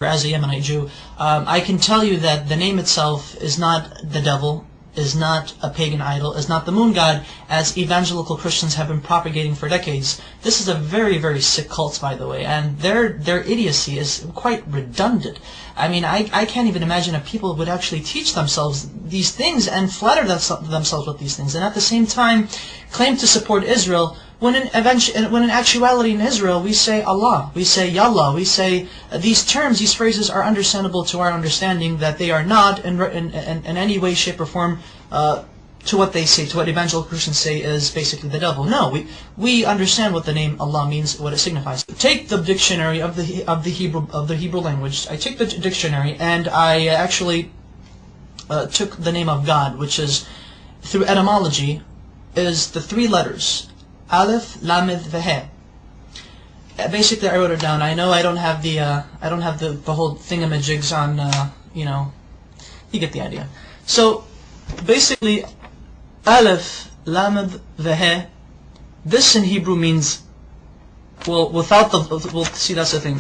as a Yemenite Jew, I can tell you that the name itself is not the devil, is not a pagan idol, is not the moon god, as evangelical Christians have been propagating for decades. This is a very, very sick cult, by the way, and their idiocy is quite redundant. I mean, I can't even imagine if people would actually teach themselves these things and flatter themselves with these things, and at the same time claim to support Israel, when in actuality in Israel we say Allah, we say Yallah, we say these terms, these phrases are understandable to our understanding, that they are not in any way, shape, or form to what they say, to what evangelical Christians say is basically the devil. No, we understand what the name Allah means, what it signifies. Take the dictionary of the Hebrew language. I take the dictionary and I actually took the name of God, which is, through etymology, is the three letters Aleph, Lamed, Veh. Basically, I wrote it down. I know I don't have the whole thingamajigs on. You get the idea. So basically, Aleph, Lamed, Veh. This in Hebrew means, well, without the, well, see, that's the thing.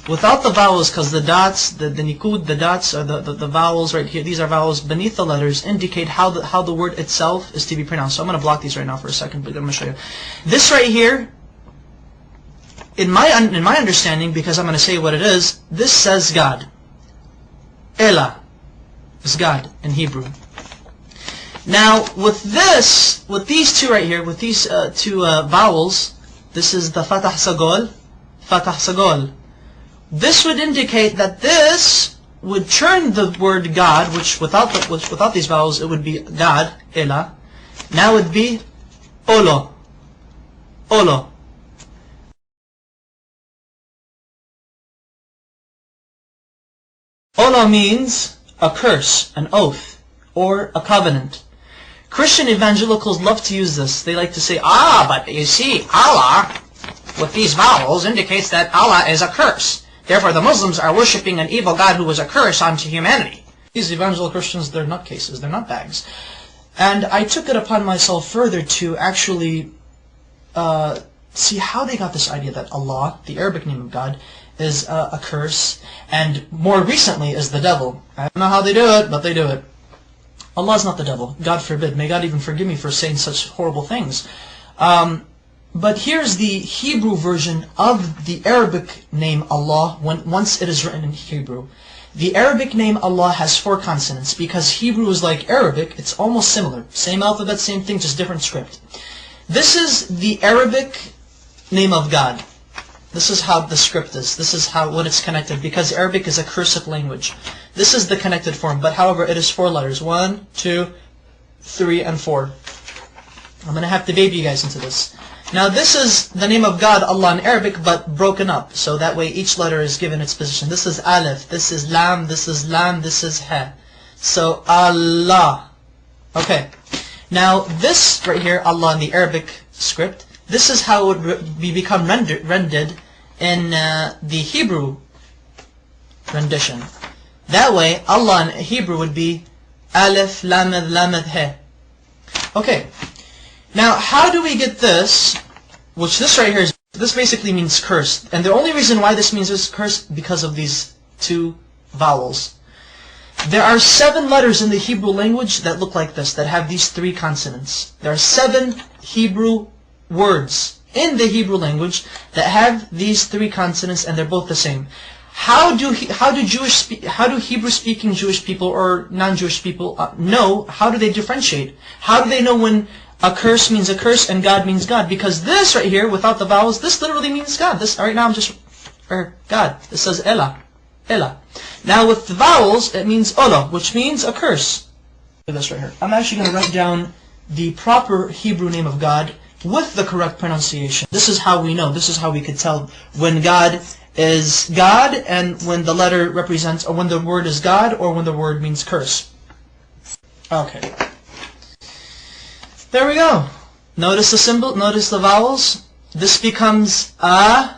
Without the vowels, because the dots, the nikud, the dots are the vowels right here. These are vowels beneath the letters, indicate how the word itself is to be pronounced. So I'm going to block these right now for a second, but I'm going to show you. This right here, in my understanding, because I'm going to say what it is, this says God. Elah is God in Hebrew. Now, with these two right here, with these two vowels, this is the Fatah Sagol, Fatah Sagol. This would indicate that this would turn the word God, which without these vowels it would be God, Elah. Now it would be Olo, Olo. Olo means a curse, an oath, or a covenant. Christian evangelicals love to use this. They like to say, but you see, Allah, with these vowels, indicates that Allah is a curse. Therefore, the Muslims are worshipping an evil God who was a curse onto humanity. These evangelical Christians, they're nutcases, they're nutbags. And I took it upon myself further to actually see how they got this idea that Allah, the Arabic name of God, is a curse, and more recently is the devil. I don't know how they do it, but they do it. Allah is not the devil. God forbid. May God even forgive me for saying such horrible things. But here's the Hebrew version of the Arabic name Allah once it is written in Hebrew. The Arabic name Allah has 4 consonants because Hebrew is like Arabic. It's almost similar. Same alphabet, same thing, just different script. This is the Arabic name of God. This is how the script is. This is when it's connected, because Arabic is a cursive language. This is the connected form, but however, it is 4 letters. 1, 2, 3, and 4. I'm going to have to baby you guys into this. Now this is the name of God, Allah, in Arabic, but broken up. So that way each letter is given its position. This is Aleph, this is Lam, this is Lam, this is He. So Allah. Okay. Now this right here, Allah in the Arabic script, this is how it would become rendered in the Hebrew rendition. That way, Allah in Hebrew would be Aleph, Lamed, Lamed, He. Okay. Now, how do we get this, which this right here, this basically means curse. And the only reason why this means this curse, because of these 2 vowels. There are 7 letters in the Hebrew language that look like this, that have these 3 consonants. There are 7 Hebrew words in the Hebrew language that have these 3 consonants, and they're both the same. How do Hebrew-speaking Jewish people or non-Jewish people know? How do they differentiate? How do they know when a curse means a curse and God means God? Because this right here, without the vowels, this literally means God. This right now I'm just God. This says Elah, Elah. Now with the vowels, it means Ola, which means a curse. Look at this right here. I'm actually going to write down the proper Hebrew name of God with the correct pronunciation. This is how we know. This is how we could tell when God is God, and when the letter represents, or when the word is God, or when the word means curse. Okay. There we go. Notice the symbol, notice the vowels. This becomes A,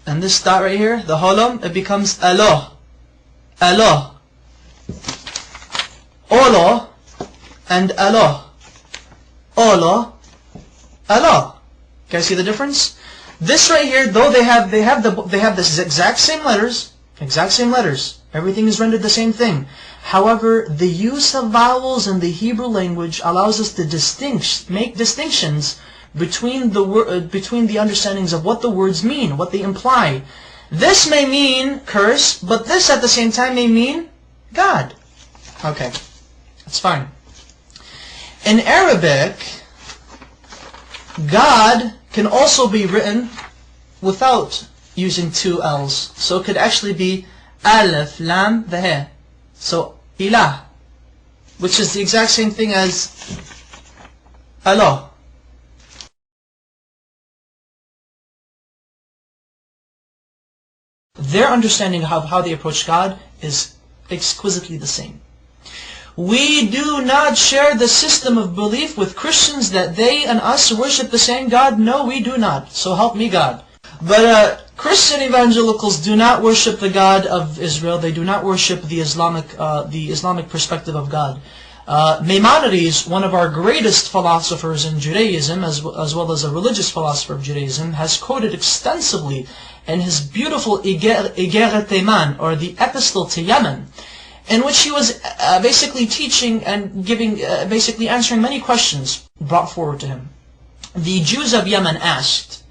and this dot right here, the holom, it becomes Alo. Alo. Olo, and Alo. Olo, Alo. Can you see the difference? This right here, though they have the exact same letters, Exact same letters. Everything is rendered the same thing. However, the use of vowels in the Hebrew language allows us to make distinctions between the understandings of what the words mean, what they imply. This may mean curse, but this at the same time may mean God. Okay, that's fine. In Arabic, God can also be written without using two L's. So it could actually be Alif, Lam, the He. So, Ilah, which is the exact same thing as Allah. Their understanding of how they approach God is exquisitely the same. We do not share the system of belief with Christians that they and us worship the same God. No, we do not. So help me God. But Christian evangelicals do not worship the God of Israel. They do not worship the Islamic perspective of God. Maimonides, one of our greatest philosophers in Judaism, as well as a religious philosopher of Judaism, has quoted extensively in his beautiful Igeret Teiman, or the Epistle to Yemen, in which he was basically teaching and basically answering many questions brought forward to him. The Jews of Yemen asked,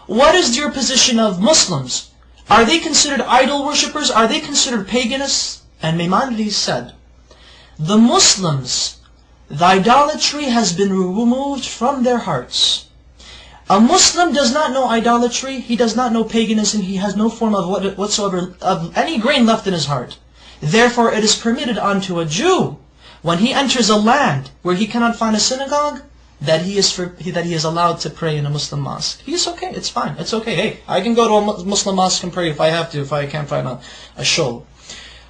what is your position of Muslims? Are they considered idol worshippers? Are they considered paganists? And Maimonides said, the Muslims, the idolatry has been removed from their hearts. A Muslim does not know idolatry, he does not know paganism, he has no form of whatsoever of any grain left in his heart. Therefore it is permitted unto a Jew, when he enters a land where he cannot find a synagogue, that he is allowed to pray in a Muslim mosque. He's okay, it's fine, it's okay. Hey, I can go to a Muslim mosque and pray if I have to, if I can't find a shul.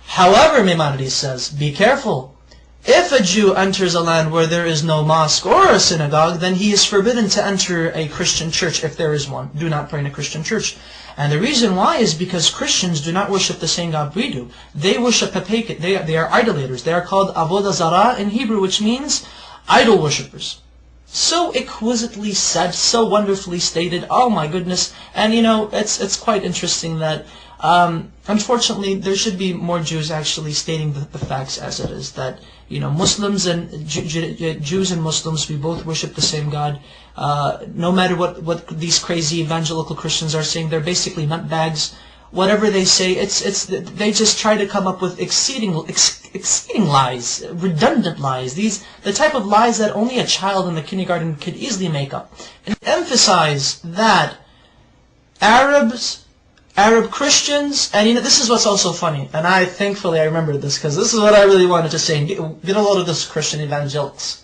However, Maimonides says, be careful. If a Jew enters a land where there is no mosque or a synagogue, then he is forbidden to enter a Christian church if there is one. Do not pray in a Christian church. And the reason why is because Christians do not worship the same God we do. They worship pagan. They are idolaters. They are called Avodah Zarah in Hebrew, which means idol worshippers. So exquisitely said, so wonderfully stated. Oh my goodness! And you know, it's quite interesting that unfortunately there should be more Jews actually stating the facts as it is. That you know, Muslims and Jews and Muslims, we both worship the same God. No matter what these crazy evangelical Christians are saying, they're basically nutbags. Whatever they say, they just try to come up with exceeding lies, redundant lies. The type of lies that only a child in the kindergarten could easily make up. And emphasize that Arab Christians, and you know, this is what's also funny, and thankfully I remembered this, because this is what I really wanted to say, and get a load of this Christian evangelics.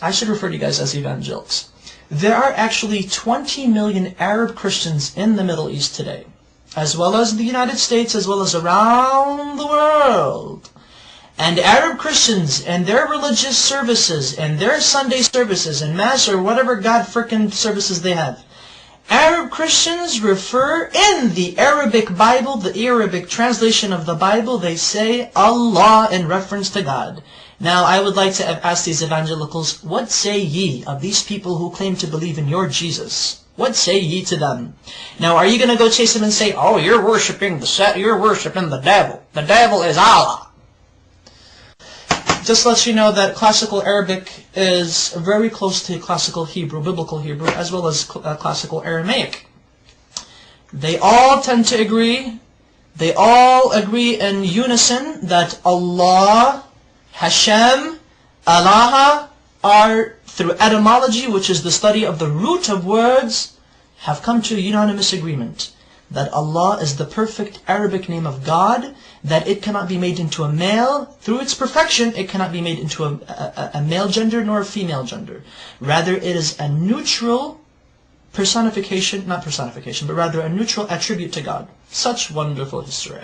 I should refer to you guys as evangelics. There are actually 20 million Arab Christians in the Middle East today, as well as the United States, as well as around the world. And Arab Christians and their religious services, and their Sunday services, and Mass, or whatever God frickin' services they have, Arab Christians refer in the Arabic Bible, the Arabic translation of the Bible, they say Allah in reference to God. Now, I would like to ask these evangelicals, what say ye of these people who claim to believe in your Jesus? What say ye to them? Now, are you going to go chase them and say, oh, you're worshiping the devil. The devil is Allah. Just let you know that classical Arabic is very close to classical Hebrew, biblical Hebrew, as well as classical Aramaic. They all tend to agree, they all agree in unison that Allah, Hashem, Allah are, through etymology, which is the study of the root of words, have come to a unanimous agreement that Allah is the perfect Arabic name of God, that it cannot be made into a male. Through its perfection, it cannot be made into a male gender nor a female gender. Rather, it is a neutral personification, not personification, but rather a neutral attribute to God. Such wonderful history.